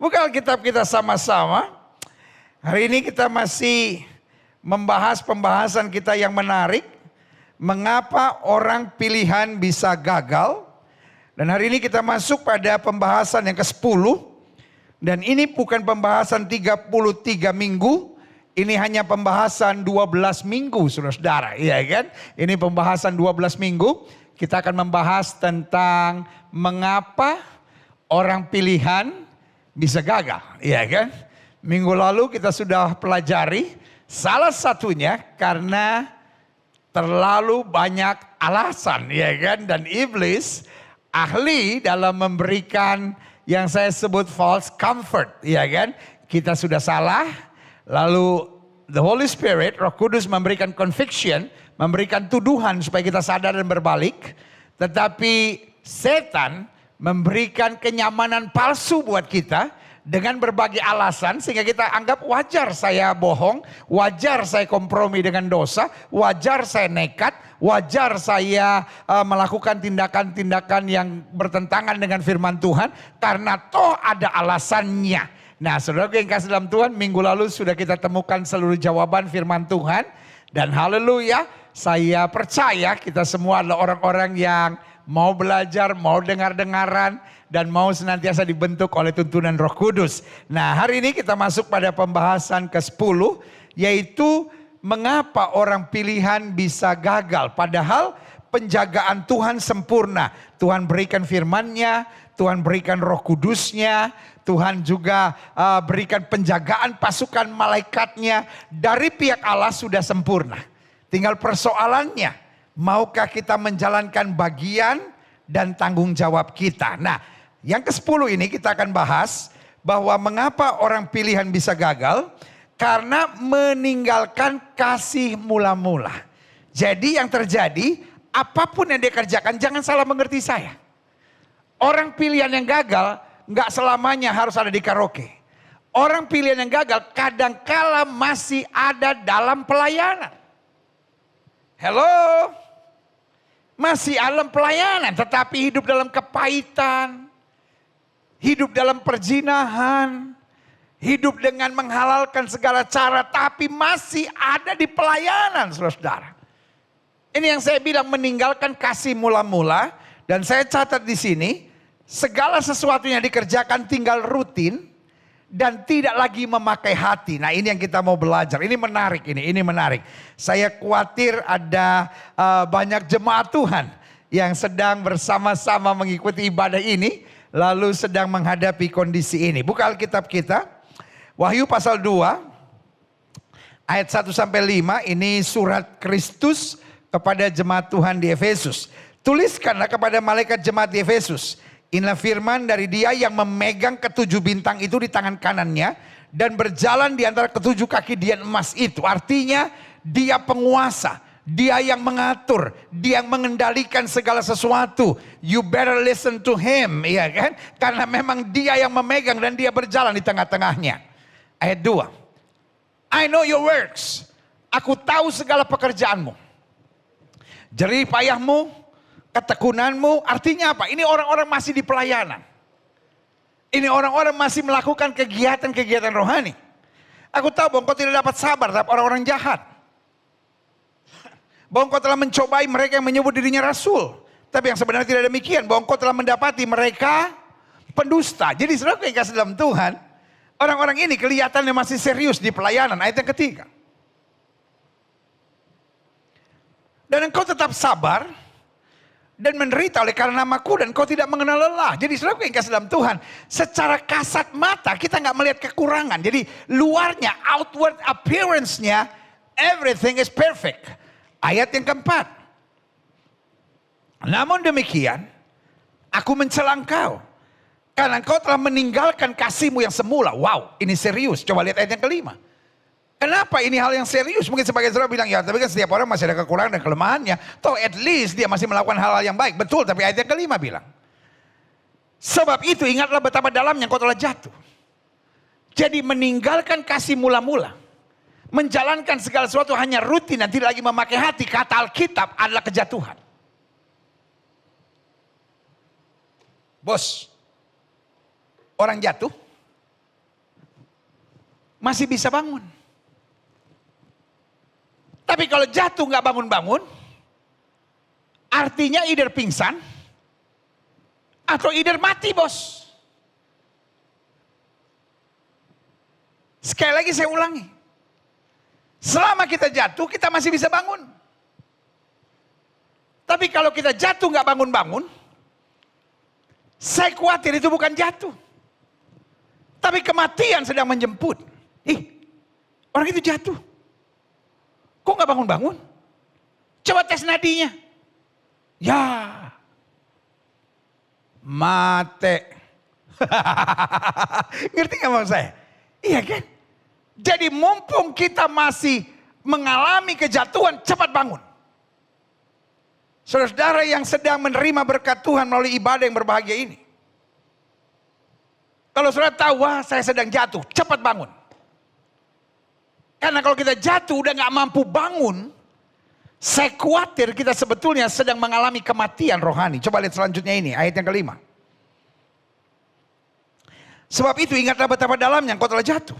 Buka Alkitab kita sama-sama. Hari ini kita masih membahas pembahasan kita yang menarik. Mengapa orang pilihan bisa gagal. Dan hari ini kita masuk pada pembahasan yang ke-10. Dan ini bukan pembahasan 33 minggu. Ini hanya pembahasan 12 minggu, saudara-saudara. Iya kan? Ini pembahasan 12 minggu. Kita akan membahas tentang mengapa orang pilihan bisa gagal. Iya kan? Minggu lalu kita sudah pelajari. Salah satunya karena terlalu banyak alasan. Iya kan? Dan iblis ahli dalam memberikan yang saya sebut false comfort, ya kan? Kita sudah salah, lalu the Holy Spirit, Roh Kudus memberikan conviction, memberikan tuduhan supaya kita sadar dan berbalik. Tetapi setan memberikan kenyamanan palsu buat kita dengan berbagai alasan sehingga kita anggap wajar saya bohong, wajar saya kompromi dengan dosa, wajar saya nekat, wajar saya melakukan tindakan-tindakan yang bertentangan dengan firman Tuhan karena toh ada alasannya. Nah, saudara yang kasih dalam Tuhan, minggu lalu sudah kita temukan seluruh jawaban firman Tuhan dan haleluya, saya percaya kita semua adalah orang-orang yang mau belajar, mau dengar-dengaran dan mau senantiasa dibentuk oleh tuntunan Roh Kudus. Nah, hari ini kita masuk pada pembahasan ke-10 yaitu mengapa orang pilihan bisa gagal. Padahal penjagaan Tuhan sempurna. Tuhan berikan firman-Nya, Tuhan berikan Roh Kudus-Nya, Tuhan juga berikan penjagaan pasukan malaikatnya. Dari pihak Allah sudah sempurna. Tinggal persoalannya, maukah kita menjalankan bagian dan tanggung jawab kita. Nah, yang ke-10 ini kita akan bahas bahwa mengapa orang pilihan bisa gagal. Karena meninggalkan kasih mula-mula. Jadi yang terjadi, apapun yang dia kerjakan, jangan salah mengerti saya. Orang pilihan yang gagal, nggak selamanya harus ada di karaoke. Orang pilihan yang gagal, kadangkala masih ada dalam pelayanan. Hello? Masih dalam pelayanan, tetapi hidup dalam kepahitan. Hidup dalam perzinahan. Hidup dengan menghalalkan segala cara tapi masih ada di pelayanan, saudara-saudara. Ini yang saya bilang meninggalkan kasih mula-mula. Dan saya catat di sini, segala sesuatu yang dikerjakan tinggal rutin dan tidak lagi memakai hati. Nah, ini yang kita mau belajar. Ini menarik ini menarik. Saya khawatir ada banyak jemaat Tuhan yang sedang bersama-sama mengikuti ibadah ini lalu sedang menghadapi kondisi ini. Buka Alkitab kita. Wahyu pasal 2 ayat 1-5 ini surat Kristus kepada jemaat Tuhan di Efesus. Tuliskanlah kepada malaikat jemaat di Efesus. Inilah firman dari dia yang memegang ketujuh bintang itu di tangan kanannya. Dan berjalan di antara ketujuh kaki dian emas itu. Artinya dia penguasa. Dia yang mengatur. Dia yang mengendalikan segala sesuatu. You better listen to him. Ya kan? Karena memang dia yang memegang dan dia berjalan di tengah-tengahnya. Ayat 2. I know your works. Aku tahu segala pekerjaanmu. Jerih payahmu, ketekunanmu. Artinya apa? Ini orang-orang masih di pelayanan. Ini orang-orang masih melakukan kegiatan-kegiatan rohani. Aku tahu bahwa engkau tidak dapat sabar terhadap orang-orang jahat. Bahwa engkau telah mencobai mereka yang menyebut dirinya rasul. Tapi yang sebenarnya tidak demikian. Bahwa engkau telah mendapati mereka pendusta. Jadi saudara yang kasih dalam Tuhan. Orang-orang ini kelihatannya masih serius di pelayanan. Ayat yang ketiga. Dan engkau tetap sabar. Dan menderita oleh karena namaku. Dan engkau tidak mengenal lelah. Jadi saudara yang kasih dalam Tuhan. Secara kasat mata kita nggak melihat kekurangan. Jadi luarnya, outward appearance-nya. Everything is perfect. Ayat yang keempat. Namun demikian. Aku mencela engkau. Karena engkau telah meninggalkan kasihmu yang semula. Wow, ini serius. Coba lihat ayat yang kelima. Kenapa ini hal yang serius? Mungkin sebagai saudara bilang, ya tapi kan setiap orang masih ada kekurangan dan kelemahannya. Toh at least dia masih melakukan hal-hal yang baik. Betul, tapi ayat yang kelima bilang. Sebab itu ingatlah betapa dalamnya engkau telah jatuh. Jadi meninggalkan kasih mula-mula. Menjalankan segala sesuatu hanya rutin dan tidak lagi memakai hati. Kata Alkitab adalah kejatuhan. Bos. Orang jatuh, masih bisa bangun. Tapi kalau jatuh nggak bangun-bangun, artinya either pingsan atau either mati, bos. Sekali lagi saya ulangi. Selama kita jatuh, kita masih bisa bangun. Tapi kalau kita jatuh nggak bangun-bangun, saya khawatir itu bukan jatuh. Tapi kematian sedang menjemput. Orang itu jatuh. Kok nggak bangun-bangun? Coba tes nadinya. Ya. Mate. Ngerti nggak maksud saya? Iya kan? Jadi mumpung kita masih mengalami kejatuhan, cepat bangun. Saudara-saudara yang sedang menerima berkat Tuhan melalui ibadah yang berbahagia ini. Kalau saudara tahu, wah saya sedang jatuh, cepat bangun. Karena kalau kita jatuh udah gak mampu bangun, saya khawatir kita sebetulnya sedang mengalami kematian rohani. Coba lihat selanjutnya ini, ayat yang kelima. Sebab itu ingatlah betapa dalamnya engkau telah jatuh.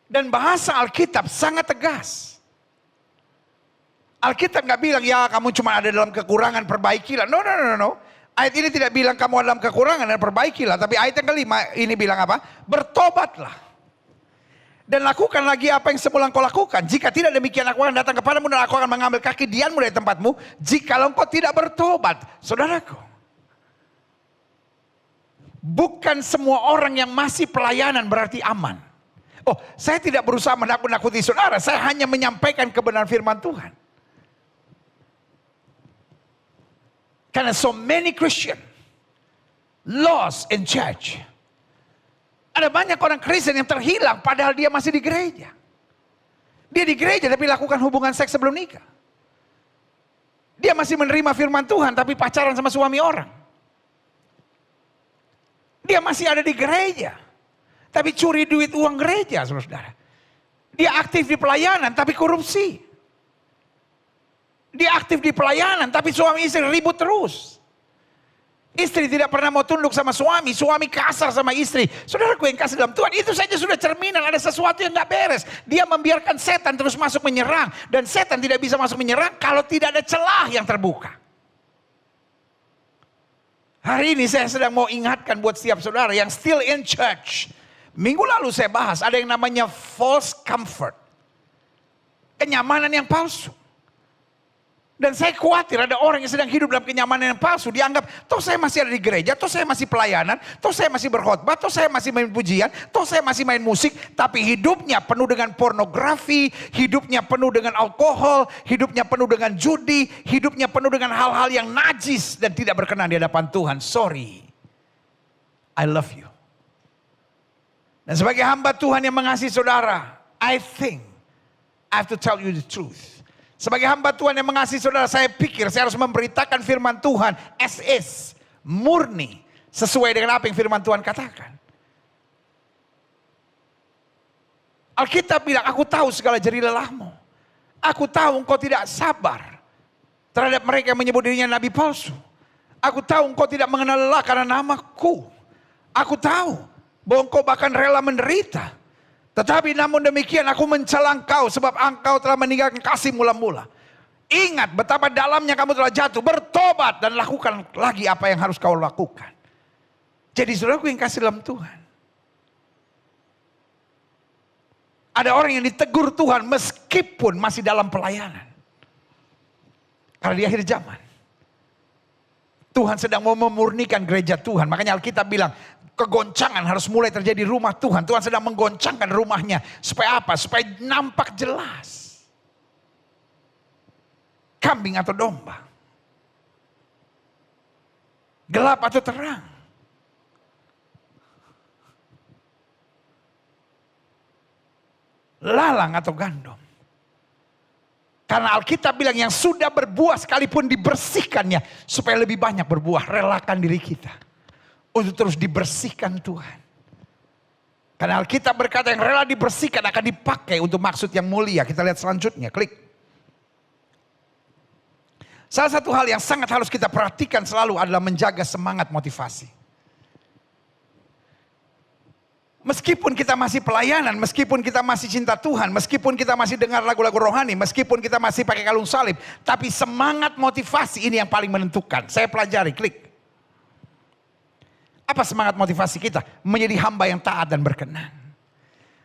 Dan bahasa Alkitab sangat tegas. Alkitab gak bilang, ya kamu cuma ada dalam kekurangan, perbaikilah. No. Ayat ini tidak bilang kamu ada dalam kekurangan dan perbaikilah. Tapi ayat yang kelima ini bilang apa? Bertobatlah. Dan lakukan lagi apa yang semula engkau lakukan. Jika tidak demikian aku akan datang kepadamu dan aku akan mengambil kaki dianmu dari tempatmu. Jikalau engkau tidak bertobat. Saudaraku. Bukan semua orang yang masih pelayanan berarti aman. Oh, saya tidak berusaha menakut-nakuti saudara. Saya hanya menyampaikan kebenaran firman Tuhan. Karena so many Christian lost in church. Ada banyak orang Kristen yang terhilang padahal dia masih di gereja. Dia di gereja tapi lakukan hubungan seks sebelum nikah. Dia masih menerima firman Tuhan tapi pacaran sama suami orang. Dia masih ada di gereja tapi curi duit uang gereja, saudara-saudara. Dia aktif di pelayanan tapi korupsi. Dia aktif di pelayanan tapi suami istri ribut terus. Istri tidak pernah mau tunduk sama suami, suami kasar sama istri. Saudaraku yang kasih dalam Tuhan, itu saja sudah cerminan ada sesuatu yang gak beres. Dia membiarkan setan terus masuk menyerang. Dan setan tidak bisa masuk menyerang kalau tidak ada celah yang terbuka. Hari ini saya sedang mau ingatkan buat setiap saudara yang still in church. Minggu lalu saya bahas ada yang namanya false comfort. Kenyamanan yang palsu. Dan saya khawatir ada orang yang sedang hidup dalam kenyamanan yang palsu. Dianggap, toh saya masih ada di gereja, toh saya masih pelayanan, toh saya masih berkhotbah, toh saya masih main pujian, toh saya masih main musik. Tapi hidupnya penuh dengan pornografi, hidupnya penuh dengan alkohol, hidupnya penuh dengan judi, hidupnya penuh dengan hal-hal yang najis dan tidak berkenan di hadapan Tuhan. Sorry, I love you. Dan sebagai hamba Tuhan yang mengasihi saudara, I think I have to tell you the truth. Sebagai hamba Tuhan yang mengasihi saudara, saya pikir saya harus memberitakan firman Tuhan SS, murni, sesuai dengan apa yang firman Tuhan katakan. Alkitab bilang, aku tahu segala jerih lelahmu. Aku tahu engkau tidak sabar terhadap mereka yang menyebut dirinya nabi palsu. Aku tahu engkau tidak mengenal lelah karena namaku. Aku tahu bahwa engkau bahkan rela menderita. Tetapi namun demikian aku mencela engkau sebab engkau telah meninggalkan kasih mula-mula. Ingat betapa dalamnya kamu telah jatuh. Bertobat dan lakukan lagi apa yang harus kau lakukan. Jadi saudaraku yang kasih dalam Tuhan. Ada orang yang ditegur Tuhan meskipun masih dalam pelayanan. Karena di akhir zaman. Tuhan sedang mau memurnikan gereja Tuhan. Makanya Alkitab bilang, kegoncangan harus mulai terjadi di rumah Tuhan. Tuhan sedang menggoncangkan rumahnya. Supaya apa? Supaya nampak jelas. Kambing atau domba. Gelap atau terang. Lalang atau gandum. Karena Alkitab bilang yang sudah berbuah sekalipun dibersihkannya. Supaya lebih banyak berbuah. Relakan diri kita. Untuk terus dibersihkan Tuhan. Karena Alkitab berkata yang rela dibersihkan akan dipakai untuk maksud yang mulia. Kita lihat selanjutnya, klik. Salah satu hal yang sangat harus kita perhatikan selalu adalah menjaga semangat motivasi. Meskipun kita masih pelayanan, meskipun kita masih cinta Tuhan, meskipun kita masih dengar lagu-lagu rohani, meskipun kita masih pakai kalung salib, tapi semangat motivasi ini yang paling menentukan. Saya pelajari, klik. Apa semangat motivasi kita? Menjadi hamba yang taat dan berkenan.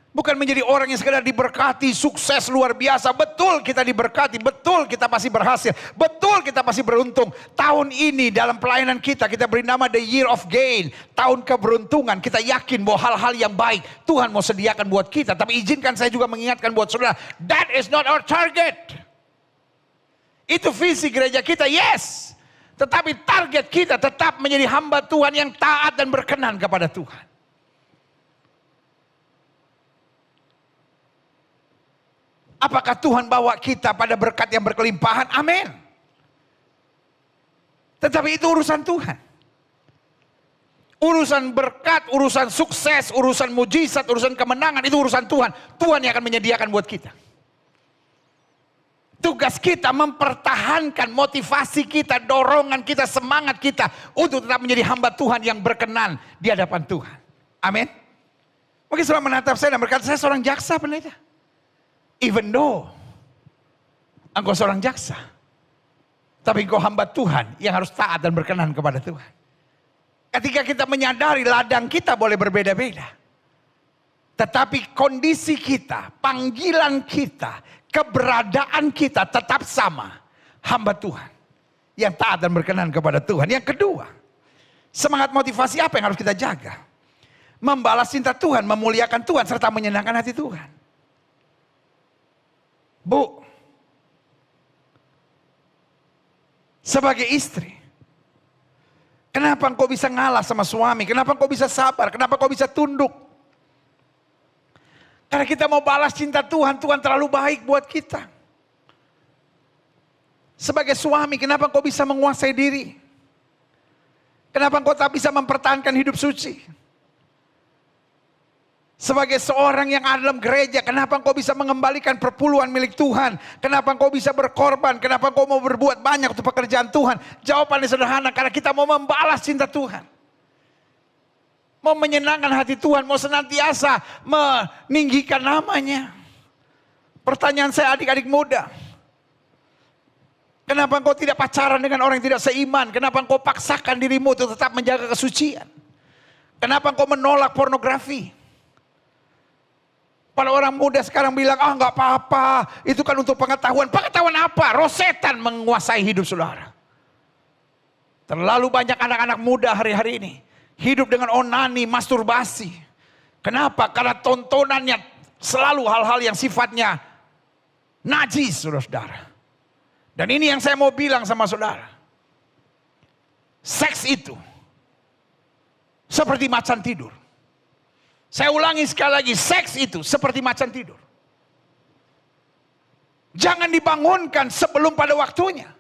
Bukan menjadi orang yang sekedar diberkati, sukses luar biasa. Betul kita diberkati, betul kita pasti berhasil, betul kita pasti beruntung. Tahun ini dalam pelayanan kita beri nama The Year of Gain. Tahun keberuntungan. Kita yakin bahwa hal-hal yang baik Tuhan mau sediakan buat kita. Tapi izinkan saya juga mengingatkan buat saudara, that is not our target. Itu visi gereja kita, yes. Tetapi target kita tetap menjadi hamba Tuhan yang taat dan berkenan kepada Tuhan. Apakah Tuhan bawa kita pada berkat yang berkelimpahan? Amin. Tetapi itu urusan Tuhan. Urusan berkat, urusan sukses, urusan mujizat, urusan kemenangan, itu urusan Tuhan. Tuhan yang akan menyediakan buat kita. Tugas kita mempertahankan motivasi kita, dorongan kita, semangat kita untuk tetap menjadi hamba Tuhan yang berkenan di hadapan Tuhan. Amin. Mungkin saudara menatap saya dan berkata, saya seorang jaksa pendeta. Even though engkau seorang jaksa, tapi engkau hamba Tuhan yang harus taat dan berkenan kepada Tuhan. Ketika kita menyadari ladang kita boleh berbeda-beda, tetapi kondisi kita, panggilan kita, keberadaan kita tetap sama. Hamba Tuhan yang taat dan berkenan kepada Tuhan. Yang kedua, semangat motivasi apa yang harus kita jaga? Membalas cinta Tuhan, memuliakan Tuhan, serta menyenangkan hati Tuhan. Bu, sebagai istri, kenapa engkau bisa ngalah sama suami? Kenapa engkau bisa sabar? Kenapa engkau bisa tunduk? Karena kita mau balas cinta Tuhan, Tuhan terlalu baik buat kita. Sebagai suami, kenapa engkau bisa menguasai diri? Kenapa engkau tak bisa mempertahankan hidup suci? Sebagai seorang yang ada dalam gereja, kenapa engkau bisa mengembalikan perpuluhan milik Tuhan? Kenapa engkau bisa berkorban? Kenapa engkau mau berbuat banyak untuk pekerjaan Tuhan? Jawabannya sederhana, karena kita mau membalas cinta Tuhan. Mau menyenangkan hati Tuhan, mau senantiasa meninggikan namanya. Pertanyaan saya adik-adik muda, kenapa engkau tidak pacaran dengan orang yang tidak seiman? Kenapa engkau paksakan dirimu untuk tetap menjaga kesucian? Kenapa engkau menolak pornografi? Para orang muda sekarang bilang, nggak apa-apa, itu kan untuk pengetahuan. Pengetahuan apa? Roh setan menguasai hidup saudara. Terlalu banyak anak-anak muda hari-hari ini hidup dengan onani, masturbasi. Kenapa? Karena tontonannya selalu hal-hal yang sifatnya najis, saudara-saudara. Dan ini yang saya mau bilang sama saudara. Seks itu seperti macan tidur. Saya ulangi sekali lagi, seks itu seperti macan tidur. Jangan dibangunkan sebelum pada waktunya.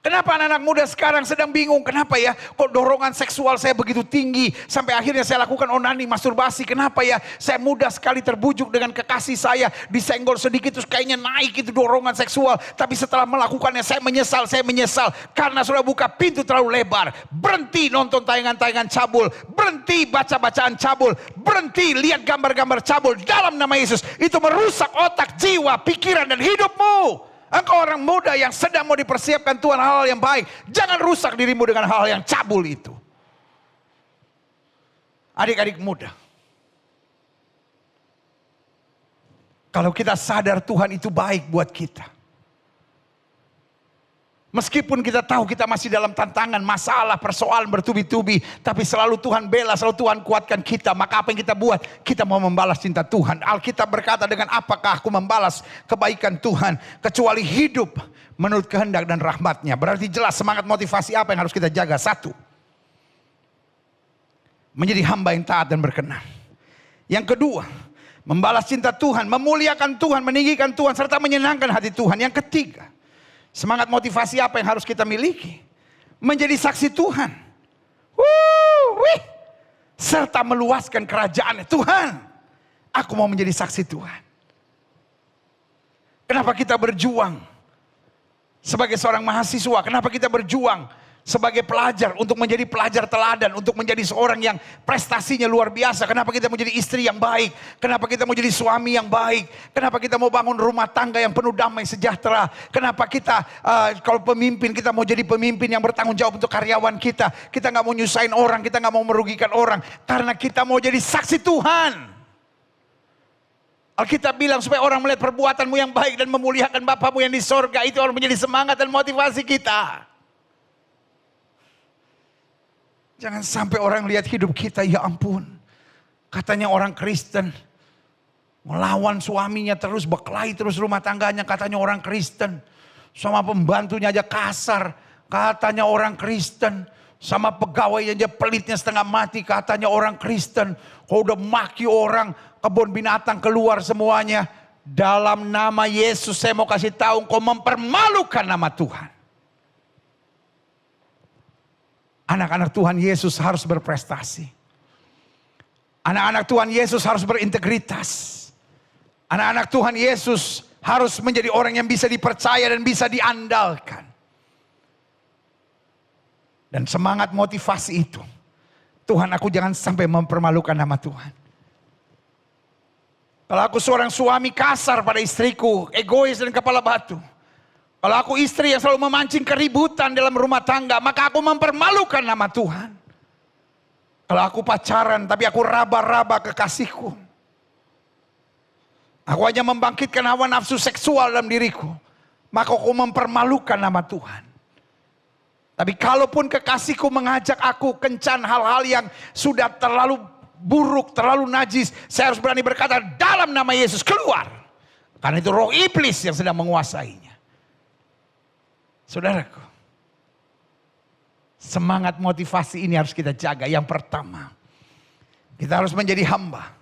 Kenapa anak-anak muda sekarang sedang bingung? Kenapa ya kok dorongan seksual saya begitu tinggi sampai akhirnya saya lakukan onani, masturbasi? Kenapa ya saya mudah sekali terbujuk dengan kekasih saya, disenggol sedikit terus kayaknya naik itu dorongan seksual. Tapi setelah melakukannya saya menyesal karena sudah buka pintu terlalu lebar. Berhenti nonton tayangan-tayangan cabul, berhenti baca-bacaan cabul, berhenti lihat gambar-gambar cabul dalam nama Yesus. Itu merusak otak, jiwa, pikiran dan hidupmu. Engkau orang muda yang sedang mau dipersiapkan Tuhan hal-hal yang baik. Jangan rusak dirimu dengan hal-hal yang cabul itu. Adik-adik muda. Kalau kita sadar Tuhan itu baik buat kita. Meskipun kita tahu kita masih dalam tantangan, masalah, persoalan bertubi-tubi. Tapi selalu Tuhan bela, selalu Tuhan kuatkan kita. Maka apa yang kita buat? Kita mau membalas cinta Tuhan. Alkitab berkata, dengan apakah aku membalas kebaikan Tuhan? Kecuali hidup menurut kehendak dan rahmatnya. Berarti jelas semangat motivasi apa yang harus kita jaga? Satu, menjadi hamba yang taat dan berkenan. Yang kedua, membalas cinta Tuhan, memuliakan Tuhan, meninggikan Tuhan, serta menyenangkan hati Tuhan. Yang ketiga, semangat motivasi apa yang harus kita miliki? Menjadi saksi Tuhan. Serta meluaskan kerajaan Tuhan. Aku mau menjadi saksi Tuhan. Kenapa kita berjuang? Sebagai seorang mahasiswa, kenapa kita berjuang? sebagai pelajar, untuk menjadi pelajar teladan, untuk menjadi seorang yang prestasinya luar biasa. Kenapa kita mau jadi istri yang baik? Kenapa kita mau jadi suami yang baik? Kenapa kita mau bangun rumah tangga yang penuh damai sejahtera? Kenapa kita kalau pemimpin, kita mau jadi pemimpin yang bertanggung jawab untuk karyawan kita. Kita nggak mau nyusahin orang, kita nggak mau merugikan orang, karena kita mau jadi saksi Tuhan. Alkitab bilang supaya orang melihat perbuatanmu yang baik dan memuliakan Bapamu yang di sorga. Itu harus menjadi semangat dan motivasi kita. Jangan sampai orang lihat hidup kita, ya ampun, katanya orang Kristen, melawan suaminya terus, berkelahi terus rumah tangganya, katanya orang Kristen. Sama pembantunya aja kasar, katanya orang Kristen. Sama pegawainya aja pelitnya setengah mati, katanya orang Kristen. Kalau udah maki orang, kebun binatang keluar semuanya. Dalam nama Yesus saya mau kasih tahu, kau mempermalukan nama Tuhan. Anak-anak Tuhan Yesus harus berprestasi. Anak-anak Tuhan Yesus harus berintegritas. Anak-anak Tuhan Yesus harus menjadi orang yang bisa dipercaya dan bisa diandalkan. Dan semangat motivasi itu, Tuhan, aku jangan sampai mempermalukan nama Tuhan. Kalau aku seorang suami kasar pada istriku, egois dan kepala batu. Kalau aku istri yang selalu memancing keributan dalam rumah tangga, maka aku mempermalukan nama Tuhan. Kalau aku pacaran tapi aku raba-raba kekasihku, aku hanya membangkitkan hawa nafsu seksual dalam diriku, maka aku mempermalukan nama Tuhan. Tapi kalaupun kekasihku mengajak aku kencan hal-hal yang sudah terlalu buruk, terlalu najis, saya harus berani berkata dalam nama Yesus keluar. Karena itu roh iblis yang sedang menguasainya. Saudaraku, semangat motivasi ini harus kita jaga. Yang pertama, kita harus menjadi hamba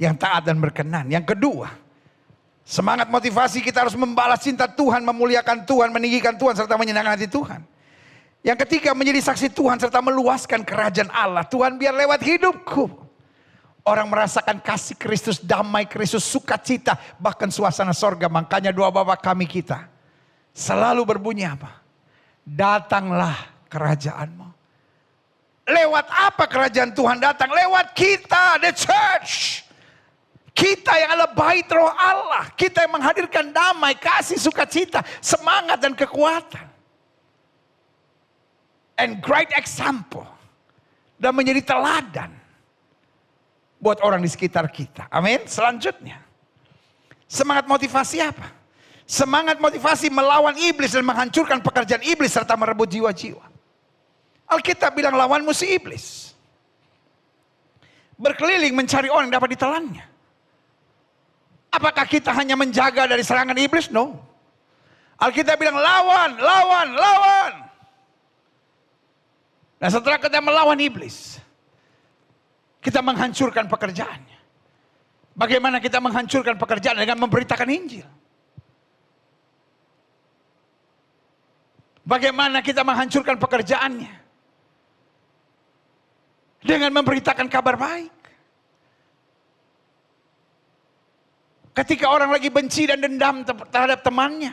yang taat dan berkenan. Yang kedua, semangat motivasi kita harus membalas cinta Tuhan, memuliakan Tuhan, meninggikan Tuhan, serta menyenangkan hati Tuhan. Yang ketiga, menjadi saksi Tuhan serta meluaskan kerajaan Allah. Tuhan, biar lewat hidupku orang merasakan kasih Kristus, damai Kristus, sukacita, bahkan suasana sorga. Makanya doa Bapa kami kita selalu berbunyi apa? Datanglah kerajaanmu. Lewat apa kerajaan Tuhan datang? Lewat kita, the church. Kita yang adalah bait roh Allah. Kita yang menghadirkan damai, kasih, sukacita, semangat dan kekuatan. And great example. Dan menjadi teladan buat orang di sekitar kita. Amin. Selanjutnya, semangat motivasi apa? Semangat motivasi melawan iblis dan menghancurkan pekerjaan iblis serta merebut jiwa-jiwa. Alkitab bilang lawan musuh iblis. Berkeliling mencari orang yang dapat ditelannya. Apakah kita hanya menjaga dari serangan iblis? No. Alkitab bilang lawan, lawan, lawan. Nah, setelah kita melawan iblis, kita menghancurkan pekerjaannya. Bagaimana kita menghancurkan pekerjaan? Dengan memberitakan Injil. Bagaimana kita menghancurkan pekerjaannya? Dengan memberitakan kabar baik. Ketika orang lagi benci dan dendam terhadap temannya,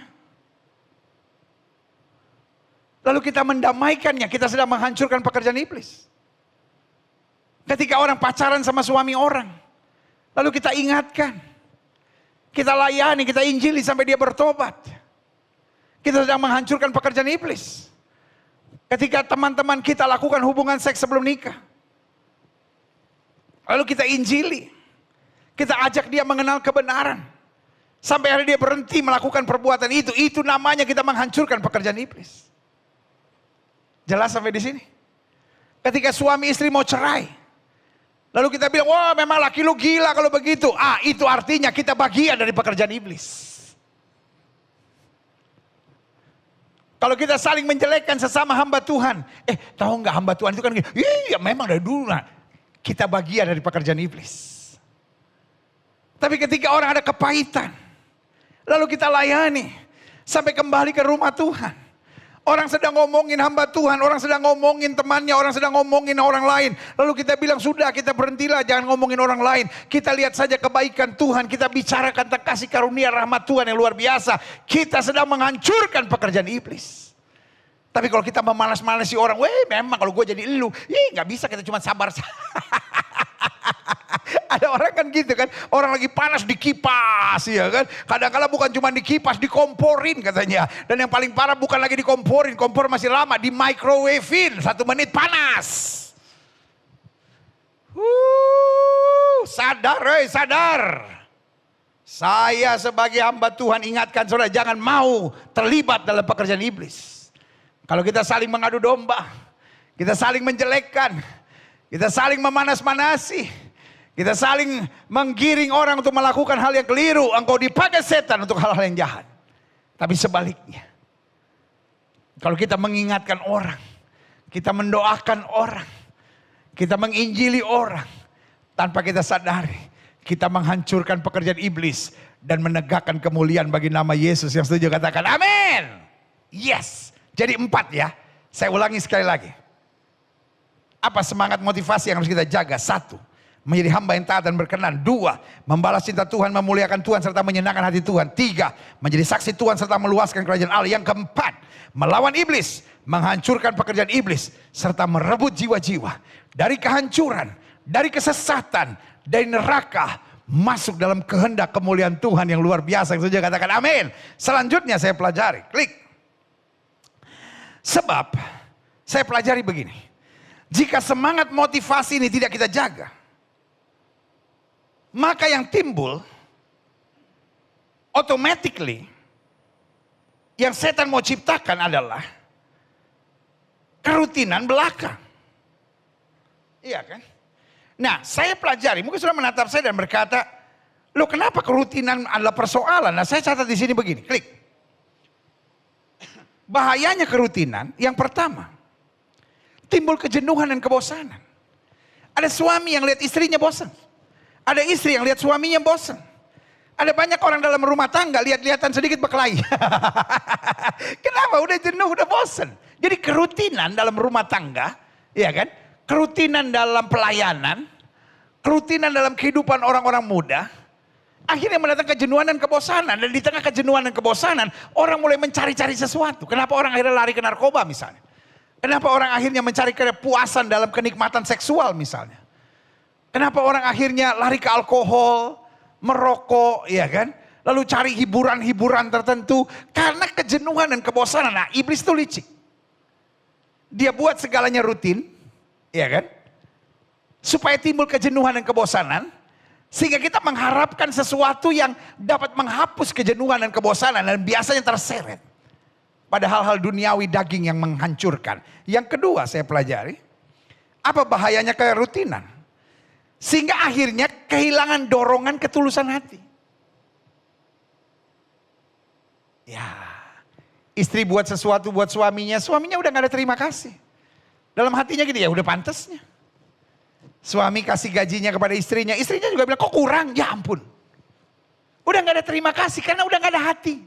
lalu kita mendamaikannya, kita sedang menghancurkan pekerjaan iblis. Ketika orang pacaran sama suami orang, lalu kita ingatkan, kita layani, kita injili sampai dia bertobat. Kita sedang menghancurkan pekerjaan iblis. Ketika teman-teman kita lakukan hubungan seks sebelum nikah, lalu kita injili, kita ajak dia mengenal kebenaran, sampai hari dia berhenti melakukan perbuatan itu namanya kita menghancurkan pekerjaan iblis. Jelas sampai di sini? Ketika suami istri mau cerai, lalu kita bilang, wah memang laki lu gila kalau begitu. Itu artinya kita bagian dari pekerjaan iblis. Kalau kita saling menjelekkan sesama hamba Tuhan. Tahu nggak hamba Tuhan itu kan, iya memang dari dulu. Kita bagian dari pekerjaan iblis. Tapi ketika orang ada kepahitan, lalu kita layani, sampai kembali ke rumah Tuhan. Orang sedang ngomongin hamba Tuhan, orang sedang ngomongin temannya, orang sedang ngomongin orang lain. Lalu kita bilang, sudah kita berhentilah, jangan ngomongin orang lain. Kita lihat saja kebaikan Tuhan, kita bicarakan tentang kasih karunia rahmat Tuhan yang luar biasa. Kita sedang menghancurkan pekerjaan iblis. Tapi kalau kita memanas-manasi orang, memang kalau gue jadi elu, nggak bisa, kita cuma sabar. Ada orang kan gitu kan, orang lagi panas dikipas ya kan. Kadang-kadang bukan cuma dikipas, dikomporin katanya. Dan yang paling parah bukan lagi dikomporin, kompor masih lama, di microwave-in 1 menit panas. Sadar, sadar. Saya sebagai hamba Tuhan ingatkan saudara, jangan mau terlibat dalam pekerjaan iblis. Kalau kita saling mengadu domba, kita saling menjelekkan, kita saling memanas-manasi, kita saling menggiring orang untuk melakukan hal yang keliru, engkau dipakai setan untuk hal-hal yang jahat. Tapi sebaliknya, kalau kita mengingatkan orang, kita mendoakan orang, kita menginjili orang, tanpa kita sadari, kita menghancurkan pekerjaan iblis dan menegakkan kemuliaan bagi nama Yesus. Yang setuju katakan amin. Yes. Jadi 4 ya. Saya ulangi sekali lagi. Apa semangat motivasi yang harus kita jaga? 1. Menjadi hamba yang taat dan berkenan. 2. Membalas cinta Tuhan, memuliakan Tuhan serta menyenangkan hati Tuhan. 3. Menjadi saksi Tuhan serta meluaskan kerajaan Allah. Yang keempat, melawan iblis, menghancurkan pekerjaan iblis serta merebut jiwa-jiwa dari kehancuran, dari kesesatan, dari neraka, masuk dalam kehendak kemuliaan Tuhan yang luar biasa. Yang setuju katakan amin. Selanjutnya saya pelajari. Klik. Sebab saya pelajari begini. Jika semangat motivasi ini tidak kita jaga, maka yang timbul automatically yang setan mau ciptakan adalah kerutinan belaka. Iya kan? Nah, saya pelajari, mungkin sudah menatap saya dan berkata, "Loh, kenapa kerutinan adalah persoalan?" Nah, saya catat di sini begini, klik. Bahayanya kerutinan, yang pertama, timbul kejenuhan dan kebosanan. Ada suami yang lihat istrinya bosan. Ada istri yang lihat suaminya bosan. Ada banyak orang dalam rumah tangga lihat-lihatan sedikit berkelahi. Kenapa? Udah jenuh, udah bosan. Jadi kerutinan dalam rumah tangga, ya kan? Kerutinan dalam pelayanan, kerutinan dalam kehidupan orang-orang muda, akhirnya mendatangkan kejenuhan dan kebosanan. Dan di tengah kejenuhan dan kebosanan, orang mulai mencari-cari sesuatu. Kenapa orang akhirnya lari ke narkoba misalnya? Kenapa orang akhirnya mencari kepuasan dalam kenikmatan seksual misalnya? Kenapa orang akhirnya lari ke alkohol, merokok, ya kan? Lalu cari hiburan-hiburan tertentu. Karena kejenuhan dan kebosanan. Nah, iblis itu licik. Dia buat segalanya rutin, ya kan? Supaya timbul kejenuhan dan kebosanan. Sehingga kita mengharapkan sesuatu yang dapat menghapus kejenuhan dan kebosanan. Dan biasanya terseret pada hal-hal duniawi daging yang menghancurkan. Yang kedua saya pelajari, apa bahayanya kerutinan? Sehingga akhirnya kehilangan dorongan ketulusan hati. Ya, istri buat sesuatu buat suaminya, suaminya udah gak ada terima kasih. Dalam hatinya gini, ya udah pantasnya. Suami kasih gajinya kepada istrinya, istrinya juga bilang kok kurang, ya ampun. Udah gak ada terima kasih karena udah gak ada hati.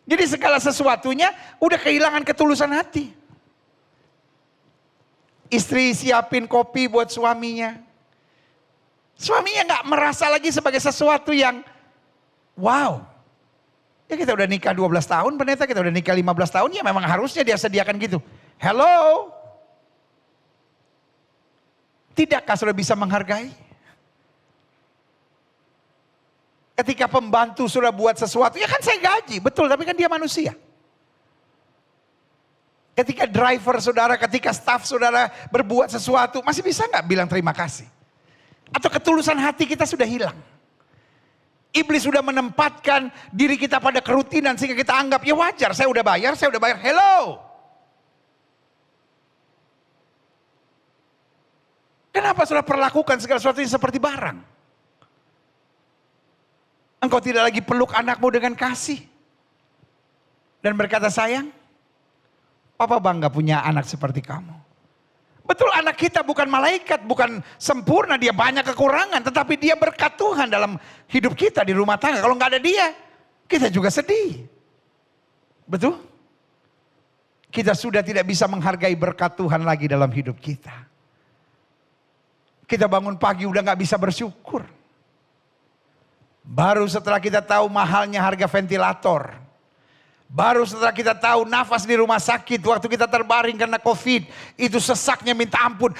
Jadi segala sesuatunya udah kehilangan ketulusan hati. Istri siapin kopi buat suaminya. Suaminya gak merasa lagi sebagai sesuatu yang wow. Ya kita udah nikah 12 tahun, pendeta kita udah nikah 15 tahun, ya memang harusnya dia sediakan gitu. Hello. Tidakkah sudah bisa menghargai? Ketika pembantu sudah buat sesuatu, ya kan saya gaji, betul, tapi kan dia manusia. Ketika driver saudara, ketika staff saudara berbuat sesuatu, masih bisa nggak bilang terima kasih? Atau ketulusan hati kita sudah hilang? Iblis sudah menempatkan diri kita pada kerutinan sehingga kita anggap, ya wajar, saya udah bayar, hello. Kenapa sudah perlakukan segala sesuatu seperti barang? Engkau tidak lagi peluk anakmu dengan kasih. Dan berkata sayang, papa bangga punya anak seperti kamu. Betul, anak kita bukan malaikat, bukan sempurna, dia banyak kekurangan. Tetapi dia berkat Tuhan dalam hidup kita di rumah tangga. Kalau nggak ada dia, kita juga sedih. Betul? Kita sudah tidak bisa menghargai berkat Tuhan lagi dalam hidup kita. Kita bangun pagi udah gak bisa bersyukur. Baru setelah kita tahu mahalnya harga ventilator. Baru setelah kita tahu nafas di rumah sakit, waktu kita terbaring karena COVID, itu sesaknya minta ampun.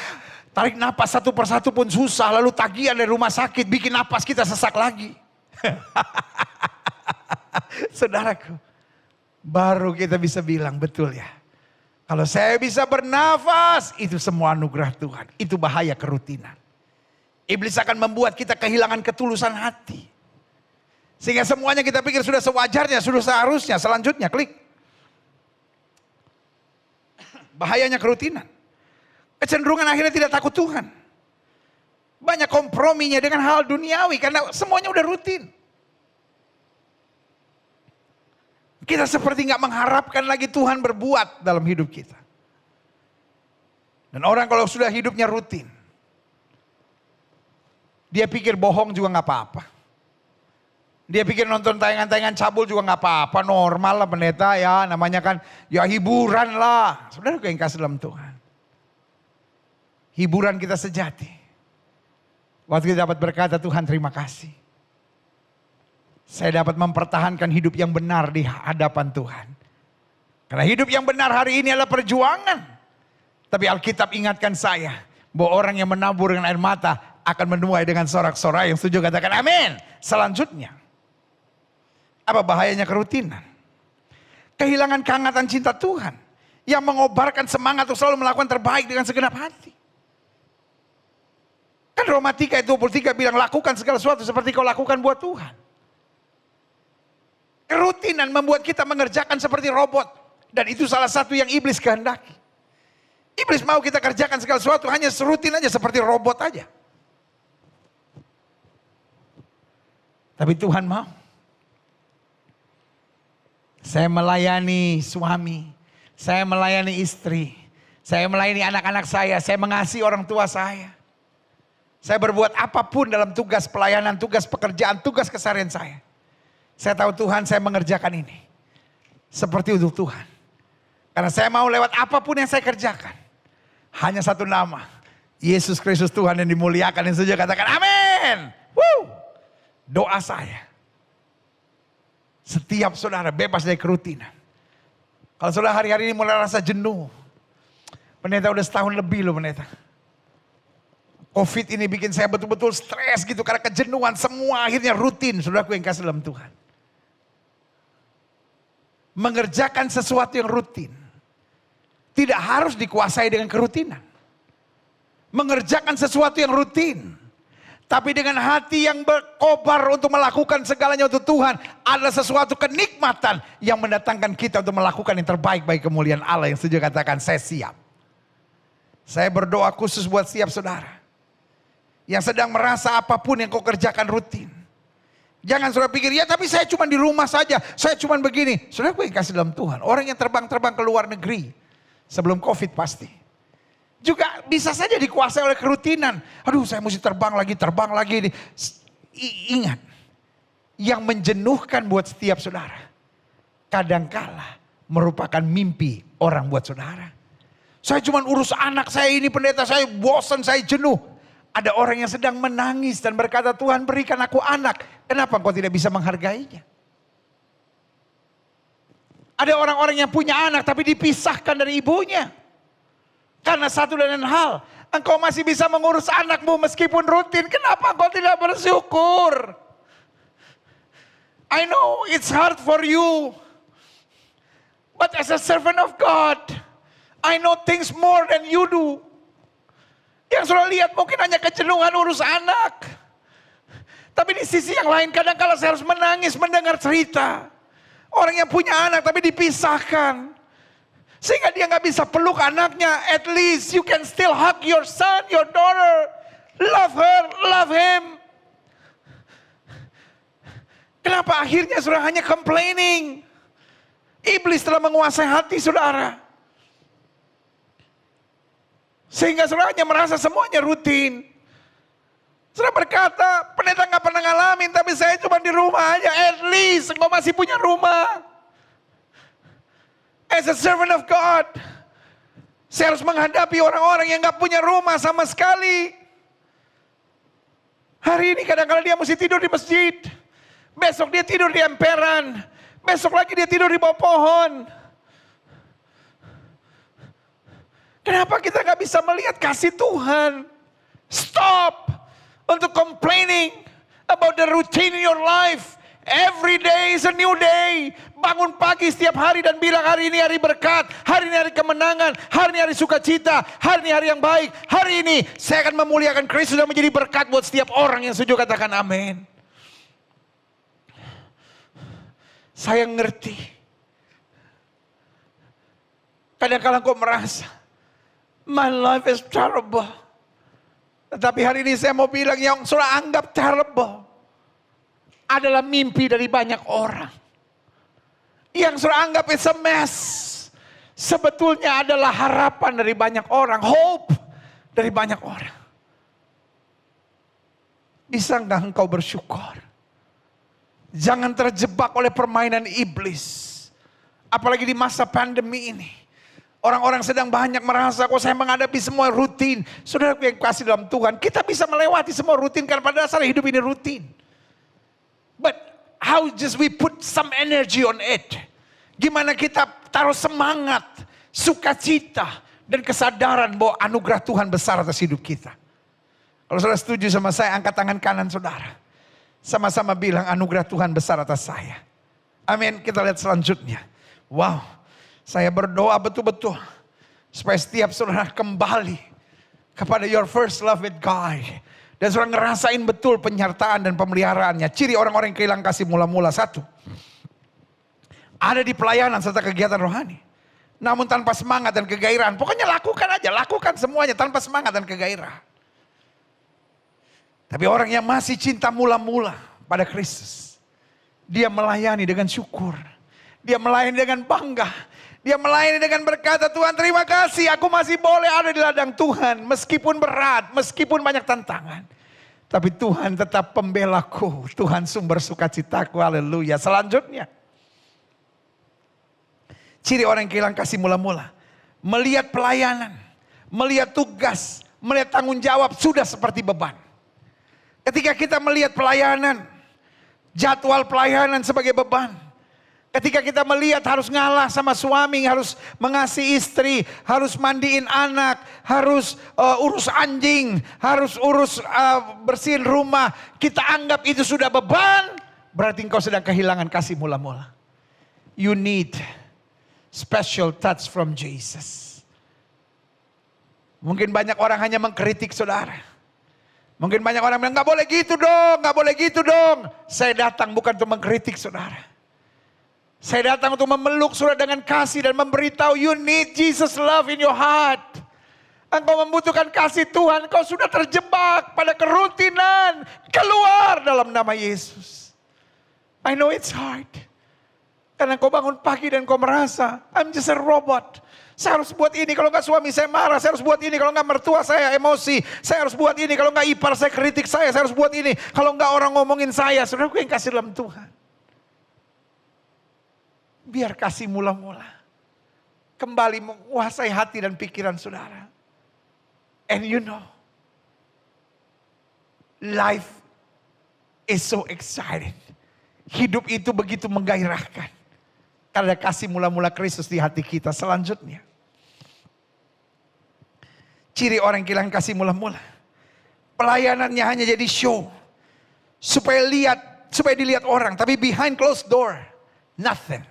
Tarik napas satu persatu pun susah, lalu tagihan dari rumah sakit bikin napas kita sesak lagi. Saudaraku, baru kita bisa bilang betul ya. Kalau saya bisa bernafas, itu semua anugerah Tuhan. Itu bahaya kerutinan. Iblis akan membuat kita kehilangan ketulusan hati. Sehingga semuanya kita pikir sudah sewajarnya, sudah seharusnya. Selanjutnya klik. Bahayanya kerutinan. Kecenderungan akhirnya tidak takut Tuhan. Banyak komprominya dengan hal duniawi karena semuanya udah rutin. Kita seperti gak mengharapkan lagi Tuhan berbuat dalam hidup kita. Dan orang kalau sudah hidupnya rutin, dia pikir bohong juga gak apa-apa. Dia pikir nonton tayangan-tayangan cabul juga gak apa-apa, normal lah pendeta ya, namanya kan ya hiburan lah. Saudara yang kasih dalam Tuhan. Hiburan kita sejati. Waktu kita dapat berkata, Tuhan terima kasih. Saya dapat mempertahankan hidup yang benar di hadapan Tuhan. Karena hidup yang benar hari ini adalah perjuangan. Tapi Alkitab ingatkan saya bahwa orang yang menabur dengan air mata akan menuai dengan sorak-sorai. Yang setuju katakan amin. Selanjutnya, apa bahayanya kerutinan? Kehilangan kehangatan cinta Tuhan yang mengobarkan semangat untuk selalu melakukan terbaik dengan segenap hati. Kan Roma 3 ayat 23 bilang lakukan segala sesuatu seperti kau lakukan buat Tuhan. Kerutinan membuat kita mengerjakan seperti robot. Dan itu salah satu yang iblis kehendaki. Iblis mau kita kerjakan segala sesuatu hanya serutin aja seperti robot aja. Tapi Tuhan mau. Saya melayani suami. Saya melayani istri. Saya melayani anak-anak saya. Saya mengasihi orang tua saya. Saya berbuat apapun dalam tugas pelayanan, tugas pekerjaan, tugas keseharian saya. Saya tahu Tuhan saya mengerjakan ini. Seperti untuk Tuhan. Karena saya mau lewat apapun yang saya kerjakan. Hanya satu nama. Yesus Kristus Tuhan yang dimuliakan. Yang setuju katakan amin. Woo. Doa saya. Setiap saudara bebas dari kerutinan. Kalau saudara hari-hari ini mulai rasa jenuh. Pendeta udah setahun lebih loh pendeta. COVID ini bikin saya betul-betul stres gitu. Karena kejenuhan semua akhirnya rutin. Saudaraku yang kasih dalam Tuhan. Mengerjakan sesuatu yang rutin. Tidak harus dikuasai dengan kerutinan. Mengerjakan sesuatu yang rutin. Tapi dengan hati yang berkobar untuk melakukan segalanya untuk Tuhan. Adalah sesuatu kenikmatan yang mendatangkan kita untuk melakukan yang terbaik bagi kemuliaan Allah. Yang setuju katakan saya siap. Saya berdoa khusus buat siap saudara. Yang sedang merasa apapun yang kau kerjakan rutin. Jangan saudara pikir, ya tapi saya cuma di rumah saja. Saya cuma begini. Saudara gue yang kasih dalam Tuhan. Orang yang terbang-terbang ke luar negeri. Sebelum COVID pasti. Juga bisa saja dikuasai oleh kerutinan. Aduh saya mesti terbang lagi. Ingat. Yang menjenuhkan buat setiap saudara. Kadangkala merupakan mimpi orang buat saudara. Saya cuma urus anak saya ini pendeta. Saya bosan, saya jenuh. Ada orang yang sedang menangis dan berkata, Tuhan berikan aku anak. Kenapa engkau tidak bisa menghargainya? Ada orang-orang yang punya anak tapi dipisahkan dari ibunya. Karena satu dan lain hal. Engkau masih bisa mengurus anakmu meskipun rutin. Kenapa engkau tidak bersyukur? I know it's hard for you. But as a servant of God, I know things more than you do. Yang saudara lihat mungkin hanya kejenuhan urus anak. Tapi di sisi yang lain kadang-kala saya harus menangis mendengar cerita. Orang yang punya anak tapi dipisahkan. Sehingga dia gak bisa peluk anaknya. At least you can still hug your son, your daughter. Love her, love him. Kenapa akhirnya saudara hanya complaining? Iblis telah menguasai hati saudara. Sehingga saudara hanya merasa semuanya rutin. Saudara berkata, pendeta gak pernah ngalamin tapi saya cuma di rumah aja. At least engkau masih punya rumah. As a servant of God, saya harus menghadapi orang-orang yang gak punya rumah sama sekali. Hari ini kadang-kadang dia mesti tidur di masjid. Besok dia tidur di emperan. Besok lagi dia tidur di bawah pohon. Kenapa kita gak bisa melihat kasih Tuhan? Stop untuk complaining about the routine in your life. Every day is a new day. Bangun pagi setiap hari dan bilang hari ini hari berkat. Hari ini hari kemenangan. Hari ini hari sukacita. Hari ini hari yang baik. Hari ini saya akan memuliakan Kristus dan menjadi berkat buat setiap orang yang setuju, katakan amin. Saya ngerti. Kadang-kadang kau merasa my life is terrible. Tetapi hari ini saya mau bilang yang sudah anggap terrible adalah mimpi dari banyak orang. Yang sudah anggap it's a mess, sebetulnya adalah harapan dari banyak orang. Hope dari banyak orang. Bisa nggak engkau bersyukur? Jangan terjebak oleh permainan iblis. Apalagi di masa pandemi ini. Orang-orang sedang banyak merasa, kok saya menghadapi semua rutin. Saudara yang kasih dalam Tuhan, kita bisa melewati semua rutin karena pada dasarnya hidup ini rutin. But how just we put some energy on it? Gimana kita taruh semangat, sukacita, dan kesadaran bahwa anugerah Tuhan besar atas hidup kita. Kalau saudara setuju sama saya, angkat tangan kanan saudara. Sama-sama bilang anugerah Tuhan besar atas saya. Amin. Kita lihat selanjutnya. Wow. Saya berdoa betul-betul supaya setiap saudara kembali kepada your first love with God. Dan saudara ngerasain betul penyertaan dan pemeliharaannya. Ciri orang-orang yang kehilangan kasih mula-mula. Satu, ada di pelayanan serta kegiatan rohani. Namun tanpa semangat dan kegairahan. Pokoknya lakukan aja, lakukan semuanya tanpa semangat dan kegairahan. Tapi orang yang masih cinta mula-mula pada Kristus, dia melayani dengan syukur. Dia melayani dengan bangga. Dia melayani dengan berkata, Tuhan terima kasih, aku masih boleh ada di ladang Tuhan. Meskipun berat, meskipun banyak tantangan. Tapi Tuhan tetap pembelaku. Tuhan sumber sukacitaku, haleluya. Selanjutnya, ciri orang yang kehilangan kasih mula-mula. Melihat pelayanan, melihat tugas, melihat tanggung jawab sudah seperti beban. Ketika kita melihat pelayanan, jadwal pelayanan sebagai beban. Ketika kita melihat harus ngalah sama suami, harus mengasihi istri, harus mandiin anak, harus urus anjing, harus urus bersihin rumah. Kita anggap itu sudah beban, berarti engkau sedang kehilangan kasih mula-mula. You need special touch from Jesus. Mungkin banyak orang hanya mengkritik saudara. Mungkin banyak orang bilang, gak boleh gitu dong, gak boleh gitu dong. Saya datang bukan untuk mengkritik saudara. Saya datang untuk memeluk saudara dengan kasih dan memberitahu you need Jesus love in your heart. Engkau membutuhkan kasih Tuhan, engkau sudah terjebak pada kerutinan. Keluar dalam nama Yesus. I know it's hard. Karena engkau bangun pagi dan engkau merasa, I'm just a robot. Saya harus buat ini, kalau enggak suami saya marah. Saya harus buat ini, kalau enggak mertua saya emosi. Saya harus buat ini, kalau enggak ipar saya kritik saya. Saya harus buat ini, kalau enggak orang ngomongin saya. Saudara yang kasih dalam Tuhan. Biar kasih mula-mula kembali menguasai hati dan pikiran saudara. And you know, life is so exciting. Hidup itu begitu menggairahkan. Karena kasih mula-mula Kristus di hati kita. Selanjutnya, ciri orang yang kehilangan kasih mula-mula. Pelayanannya hanya jadi show. Supaya dilihat orang. Tapi behind closed door, nothing.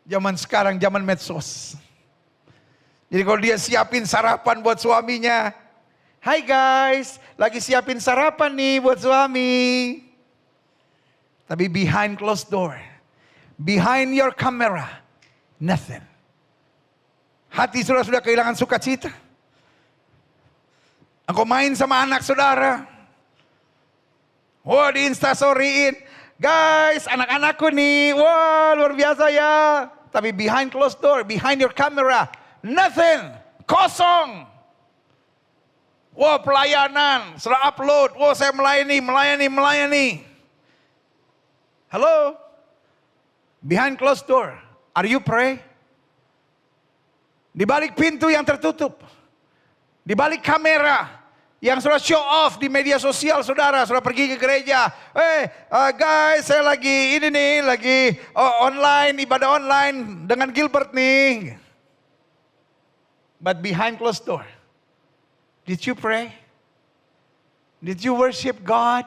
Zaman sekarang, zaman medsos. Jadi kalau dia siapin sarapan buat suaminya. Hai guys, lagi siapin sarapan nih buat suami. Tapi behind closed door. Behind your camera, nothing. Hati sudah kehilangan sukacita. Engkau main sama anak saudara. Wah, di instastoryin. Guys, anak-anakku nih, wah luar biasa ya. Tapi behind closed door, behind your camera, nothing, kosong. Wah pelayanan, setelah upload, wah saya melayani. Halo? Behind closed door, are you pray? Di balik pintu yang tertutup, di balik kamera, Yang sudah show off di media sosial saudara, sudah pergi ke gereja. Guys, saya lagi ini nih, lagi online, ibadah online dengan Gilbert nih. But behind closed door, did you pray? Did you worship God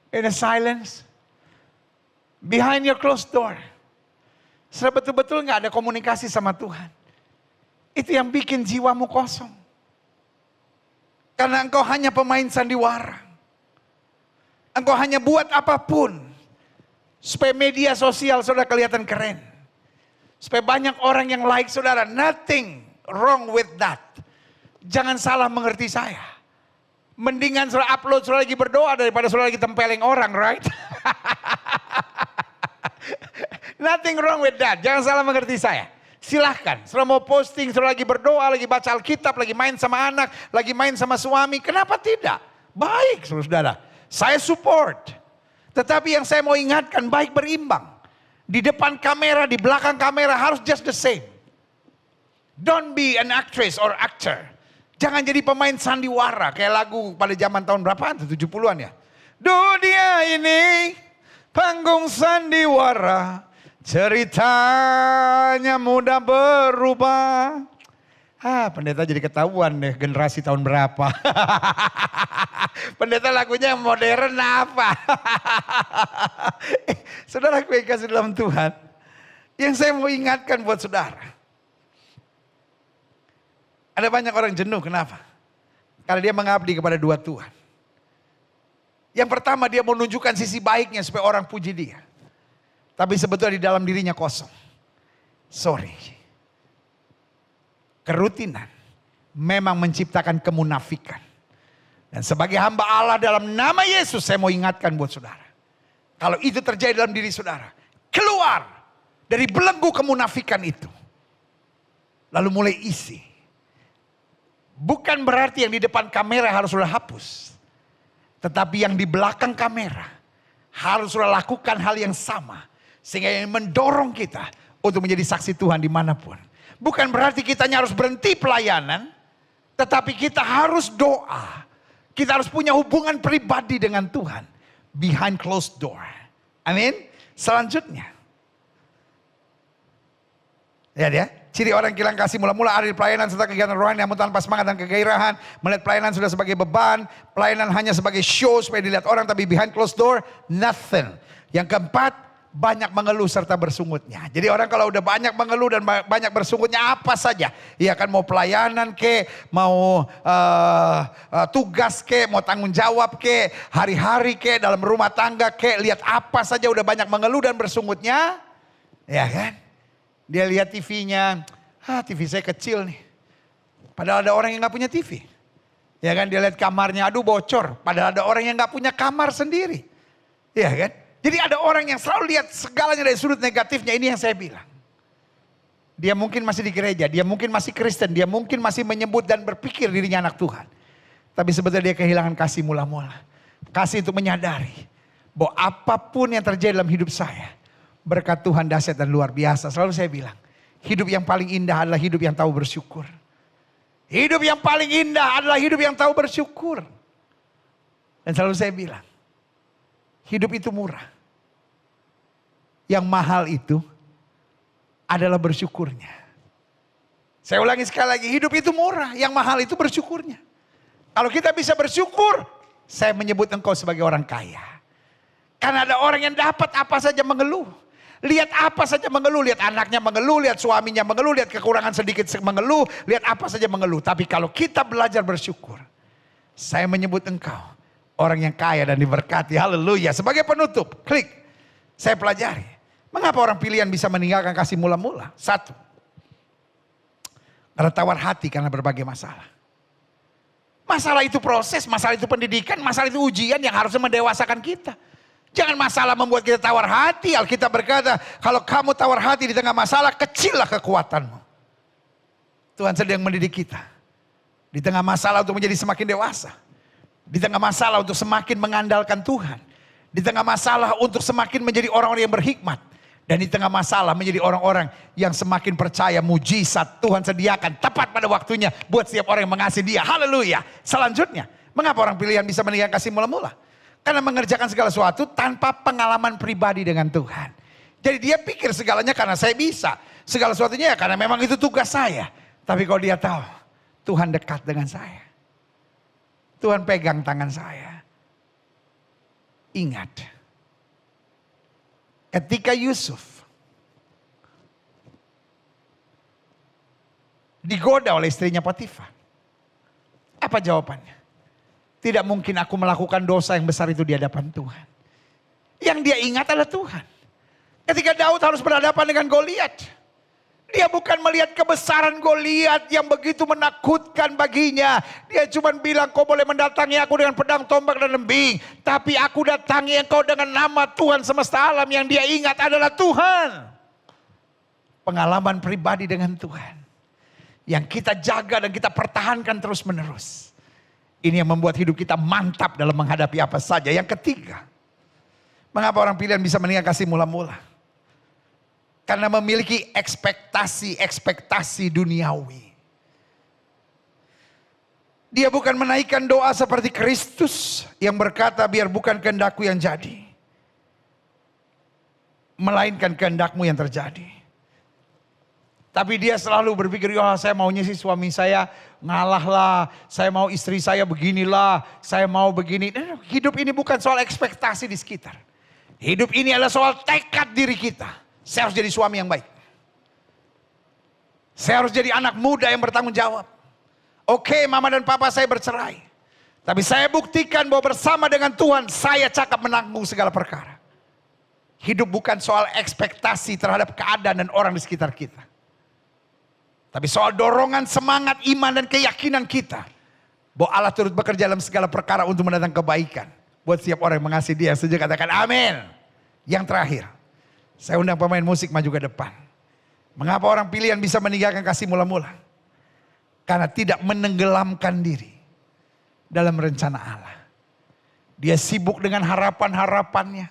in a silence? Behind your closed door. Sudah betul-betul gak ada komunikasi sama Tuhan. Itu yang bikin jiwamu kosong. Karena engkau hanya pemain sandiwara. Engkau hanya buat apapun. Supaya media sosial saudara kelihatan keren. Supaya banyak orang yang like saudara. Nothing wrong with that. Jangan salah mengerti saya. Mendingan saudara upload saudara lagi berdoa daripada saudara lagi tempeleng orang, right? Nothing wrong with that. Jangan salah mengerti saya. Silahkan. Saudara mau posting, saudara lagi berdoa, lagi baca Alkitab, lagi main sama anak, lagi main sama suami. Kenapa tidak? Baik saudara. Saya support. Tetapi yang saya mau ingatkan, baik berimbang. Di depan kamera, di belakang kamera harus just the same. Don't be an actress or actor. Jangan jadi pemain sandiwara. Kayak lagu pada zaman tahun berapaan? 70-an ya. Dunia ini panggung sandiwara. Ceritanya mudah berubah. Pendeta jadi ketahuan deh generasi tahun berapa. Pendeta lagunya modern apa? Saudara aku yang kasih dalam Tuhan. Yang saya mau ingatkan buat saudara. Ada banyak orang jenuh, kenapa? Karena dia mengabdi kepada dua Tuhan. Yang pertama dia mau menunjukkan sisi baiknya supaya orang puji dia. Tapi sebetulnya di dalam dirinya kosong. Sorry. Kerutinan memang menciptakan kemunafikan. Dan sebagai hamba Allah dalam nama Yesus saya mau ingatkan buat saudara. Kalau itu terjadi dalam diri saudara. Keluar dari belenggu kemunafikan itu. Lalu mulai isi. Bukan berarti yang di depan kamera harus sudah hapus. Tetapi yang di belakang kamera harus sudah lakukan hal yang sama. Sehingga yang mendorong kita untuk menjadi saksi Tuhan dimanapun. Bukan berarti kita harus berhenti pelayanan. Tetapi kita harus doa. Kita harus punya hubungan pribadi dengan Tuhan. Behind closed door. Amin. Selanjutnya. Lihat ya. Ciri orang kilang kasih mula-mula ada di pelayanan serta kegiatan rohani namun tanpa semangat dan kegairahan. Melihat pelayanan sudah sebagai beban. Pelayanan hanya sebagai show supaya dilihat orang. Tapi behind closed door, nothing. Yang keempat, banyak mengeluh serta bersungutnya. Jadi orang kalau udah banyak mengeluh dan banyak bersungutnya apa saja. Ya kan mau pelayanan ke, mau tugas ke, mau tanggung jawab ke, hari-hari ke, dalam rumah tangga ke. Lihat apa saja udah banyak mengeluh dan bersungutnya. Ya kan. Dia lihat TV-nya, TV saya kecil nih. Padahal ada orang yang gak punya TV. Ya kan dia lihat kamarnya, aduh bocor. Padahal ada orang yang gak punya kamar sendiri. Ya kan. Jadi ada orang yang selalu lihat segalanya dari sudut negatifnya. Ini yang saya bilang. Dia mungkin masih di gereja. Dia mungkin masih Kristen. Dia mungkin masih menyebut dan berpikir dirinya anak Tuhan. Tapi sebetulnya dia kehilangan kasih mula-mula. Kasih untuk menyadari. Bahwa apapun yang terjadi dalam hidup saya. Berkat Tuhan dahsyat dan luar biasa. Selalu saya bilang. Hidup yang paling indah adalah hidup yang tahu bersyukur. Hidup yang paling indah adalah hidup yang tahu bersyukur. Dan selalu saya bilang. Hidup itu murah. Yang mahal itu adalah bersyukurnya. Saya ulangi sekali lagi, hidup itu murah, yang mahal itu bersyukurnya. Kalau kita bisa bersyukur, saya menyebut engkau sebagai orang kaya. Karena ada orang yang dapat apa saja mengeluh. Lihat apa saja mengeluh, lihat anaknya mengeluh, lihat suaminya mengeluh, lihat kekurangan sedikit mengeluh, lihat apa saja mengeluh. Tapi kalau kita belajar bersyukur, saya menyebut engkau orang yang kaya dan diberkati. Haleluya. Sebagai penutup, klik. Saya pelajari. Mengapa orang pilihan bisa meninggalkan kasih mula-mula? Satu. Karena tawar hati karena berbagai masalah. Masalah itu proses, masalah itu pendidikan, masalah itu ujian yang harusnya mendewasakan kita. Jangan masalah membuat kita tawar hati. Alkitab berkata, kalau kamu tawar hati di tengah masalah, kecillah kekuatanmu. Tuhan sedang mendidik kita. Di tengah masalah untuk menjadi semakin dewasa. Di tengah masalah untuk semakin mengandalkan Tuhan. Di tengah masalah untuk semakin menjadi orang-orang yang berhikmat. Dan di tengah masalah menjadi orang-orang yang semakin percaya mujizat Tuhan sediakan tepat pada waktunya buat setiap orang yang mengasihi dia. Haleluya. Selanjutnya, mengapa orang pilihan bisa meninggalkan kasih mula-mula? Karena mengerjakan segala sesuatu tanpa pengalaman pribadi dengan Tuhan. Jadi dia pikir segalanya karena saya bisa. Segala sesuatunya ya karena memang itu tugas saya. Tapi kalau dia tahu, Tuhan dekat dengan saya. Tuhan pegang tangan saya. Ingat. Ketika Yusuf digoda oleh istrinya Potifar. Apa jawabannya? Tidak mungkin aku melakukan dosa yang besar itu di hadapan Tuhan. Yang dia ingat adalah Tuhan. Ketika Daud harus berhadapan dengan Goliat, dia bukan melihat kebesaran Goliat yang begitu menakutkan baginya. Dia cuma bilang, kau boleh mendatangi aku dengan pedang, tombak dan lembing. Tapi aku datangi engkau dengan nama Tuhan semesta alam. Yang dia ingat adalah Tuhan. Pengalaman pribadi dengan Tuhan. Yang kita jaga dan kita pertahankan terus menerus. Ini yang membuat hidup kita mantap dalam menghadapi apa saja. Yang ketiga, mengapa orang pilihan bisa meninggalkan kasih mula-mula? Karena memiliki ekspektasi duniawi. Dia bukan menaikkan doa seperti Kristus yang berkata, biar bukan kehendakku yang jadi, melainkan kehendakmu yang terjadi. Tapi dia selalu berpikir, ya saya maunya sih suami saya ngalah lah. Saya mau istri saya beginilah. Saya mau begini. Hidup ini bukan soal ekspektasi di sekitar. Hidup ini adalah soal tekad diri kita. Saya harus jadi suami yang baik. Saya harus jadi anak muda yang bertanggung jawab. Oke, mama dan papa saya bercerai. Tapi saya buktikan bahwa bersama dengan Tuhan saya cakap menanggung segala perkara. Hidup bukan soal ekspektasi terhadap keadaan dan orang di sekitar kita. Tapi soal dorongan semangat iman dan keyakinan kita. Bahwa Allah turut bekerja dalam segala perkara untuk mendatangkan kebaikan. Buat setiap orang yang mengasihi dia. Setuju katakan amin. Yang terakhir. Saya undang pemain musik maju ke depan. Mengapa orang pilihan bisa meninggalkan kasih mula-mula? Karena tidak menenggelamkan diri dalam rencana Allah. Dia sibuk dengan harapan-harapannya.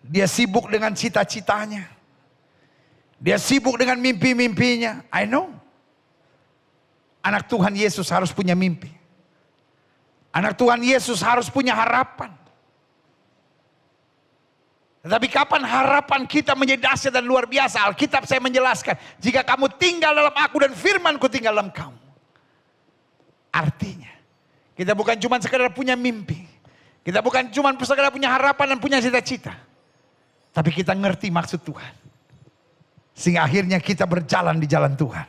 Dia sibuk dengan cita-citanya. Dia sibuk dengan mimpi-mimpinya. I know. Anak Tuhan Yesus harus punya mimpi. Anak Tuhan Yesus harus punya harapan. Tetapi kapan harapan kita menjadi dahsyat dan luar biasa? Alkitab saya menjelaskan. Jika kamu tinggal dalam aku dan firmanku tinggal dalam kamu. Artinya. Kita bukan cuma sekedar punya mimpi. Kita bukan cuma sekedar punya harapan dan punya cita-cita. Tapi kita ngerti maksud Tuhan. Sehingga akhirnya kita berjalan di jalan Tuhan.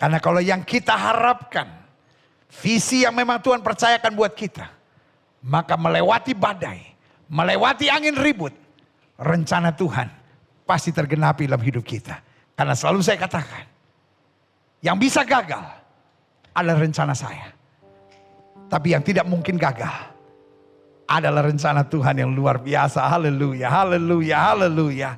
Karena kalau yang kita harapkan, visi yang memang Tuhan percayakan buat kita, maka melewati badai, melewati angin ribut, rencana Tuhan pasti tergenapi dalam hidup kita. Karena selalu saya katakan, yang bisa gagal adalah rencana saya. Tapi yang tidak mungkin gagal adalah rencana Tuhan yang luar biasa. Haleluya, haleluya, haleluya.